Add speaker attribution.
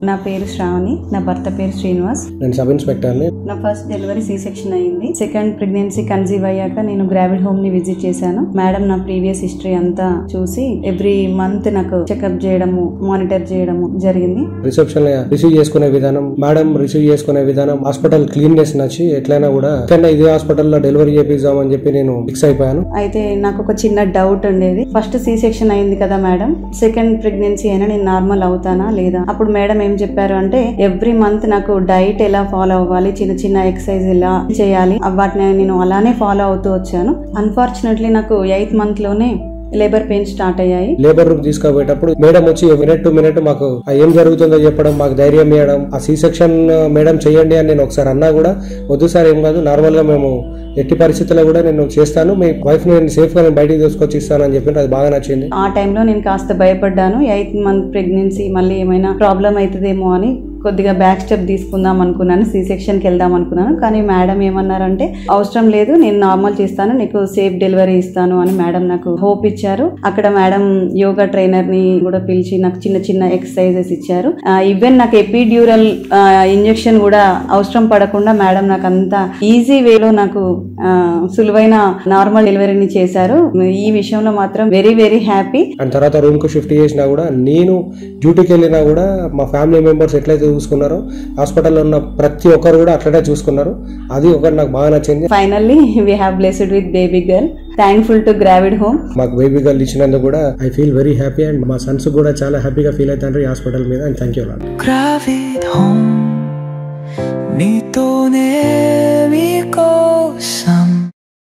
Speaker 1: నా పేరు శ్రావణి, నా భర్త పేరు శ్రీనివాస్.
Speaker 2: నేను సబ్ ఇన్స్పెక్టర్ ని.
Speaker 1: నా ఫస్ట్ డెలివరీ సి సెక్షన్ అయింది. సెకండ్ ప్రెగ్నెన్సీ కన్సీవ్ అయ్యాక నేను గ్రావిడ్ హోమ్ ని విజిట్ చేశాను. మేడం నా ప్రీవియస్ హిస్టరీ అంతా చూసి ఎవ్రీ మంత్ నాకు చెకప్ చేయడము, మానిటర్ చేయడము జరిగింది.
Speaker 2: రిసెప్షన్ రిసీవ్ చేసుకునే విధానం, మేడం రిసీవ్ చేసుకునే విధానం, హాస్పిటల్ క్లీన్నెస్ నచ్చి ఎట్లయినా కూడా ఇదే హాస్పిటల్లో డెలివరీ చేపిద్దామని చెప్పి నేను ఫిక్స్ అయిపోయాను.
Speaker 1: అయితే నాకు ఒక చిన్న డౌట్ ఉండేది. ఫస్ట్ సి సెక్షన్ అయింది కదా మేడం, సెకండ్ ప్రెగ్నెన్సీ అయినా నేను నార్మల్ అవుతానా లేదా? అప్పుడు మేడం ఏం చెప్పారు అంటే ఎవ్రీ మంత్ నాకు డైట్ ఎలా ఫాలో అవ్వాలి, చిన్న చిన్న ఎక్సర్సైజ్ ఎలా చేయాలి, వాటిని నేను అలానే ఫాలో అవుతూ వచ్చాను. అన్ఫార్చునేట్లీ నాకు 8th month లోనే లేబర్ పెయిన్ స్టార్ట్ అయ్యాయి.
Speaker 2: లేబర్ రూమ్ తీసుకుపోయేటప్పుడు మేడం వచ్చి మినిట్ టు మినిట్ మాకు ఏం జరుగుతుందో చెప్పడం, మాకు ధైర్యం ఇవ్వడం. ఆ సి సెక్షన్ మేడం చేయండి అని నేను ఒకసారి అన్నా కూడా వద్దు సార్ ఏం కాదు, నార్మల్ గా మేము ఎట్టి పరిస్థితుల్లో కూడా నేను చేస్తాను, మీ వైఫ్ ని నేను సేఫ్ గా నేను బయటికి తీసుకొచ్చి ఇస్తాను అని చెప్పి అది బాగా నచ్చింది.
Speaker 1: ఆ టైంలో నేను కాస్త భయపడ్డాను. 8th month ప్రెగ్నెన్సీ మళ్ళీ ఏమైనా ప్రాబ్లం అవుతుందేమో అని కొద్దిగా బ్యాక్ స్టెప్ తీసుకుందాం అనుకున్నాను, సి సెక్షన్కి వెళ్దాం అనుకున్నాను. కానీ మేడం ఏమన్నారంటే అవసరం లేదు, నేను నార్మల్ చేస్తాను, నీకు సేఫ్ డెలివరీ ఇస్తాను అని మేడం నాకు హోప్ ఇచ్చారు. అక్కడ మేడం యోగా ట్రైనర్ ని కూడా పిలిచి నాకు చిన్న చిన్న ఎక్సర్సైజెస్ ఇచ్చారు. ఈవెన్ నాకు ఎపిడ్యూరల్ ఇంజెక్షన్ కూడా అవసరం పడకుండా మేడం నాకు అంత ఈజీ వేలో నాకు సులువైన నార్మల్ డెలివరీని చేశారు. ఈ విషయంలో మాత్రం వెరీ వెరీ హ్యాపీ.
Speaker 2: అండ్ తర్వాత రూమ్ కు షిఫ్ట్ చేసినా కూడా, నేను డ్యూటీకి వెళ్ళినా కూడా మా ఫ్యామిలీ మెంబర్స్ ఎట్లయితే చూసుకున్నారు, హాస్పిటల్లో ఉన్న ప్రతి ఒక్కరు కూడా అట్లనే చూసుకున్నారు. అది ఒకటి నాకు బాగా నచ్చింది.
Speaker 1: Finally we have blessed with baby girl. Thankful to Gravid Home.
Speaker 2: మాకు బేబీ గర్ల్ ఇచ్చినందుకు కూడా I feel very happy. And మా సన్స్ కూడా చాలా హ్యాపీగా ఫీల్ అవుతారు ఈ హాస్పిటల్ మీద. And thank you lot.
Speaker 3: Gravid Home నీతోనే మీకోసం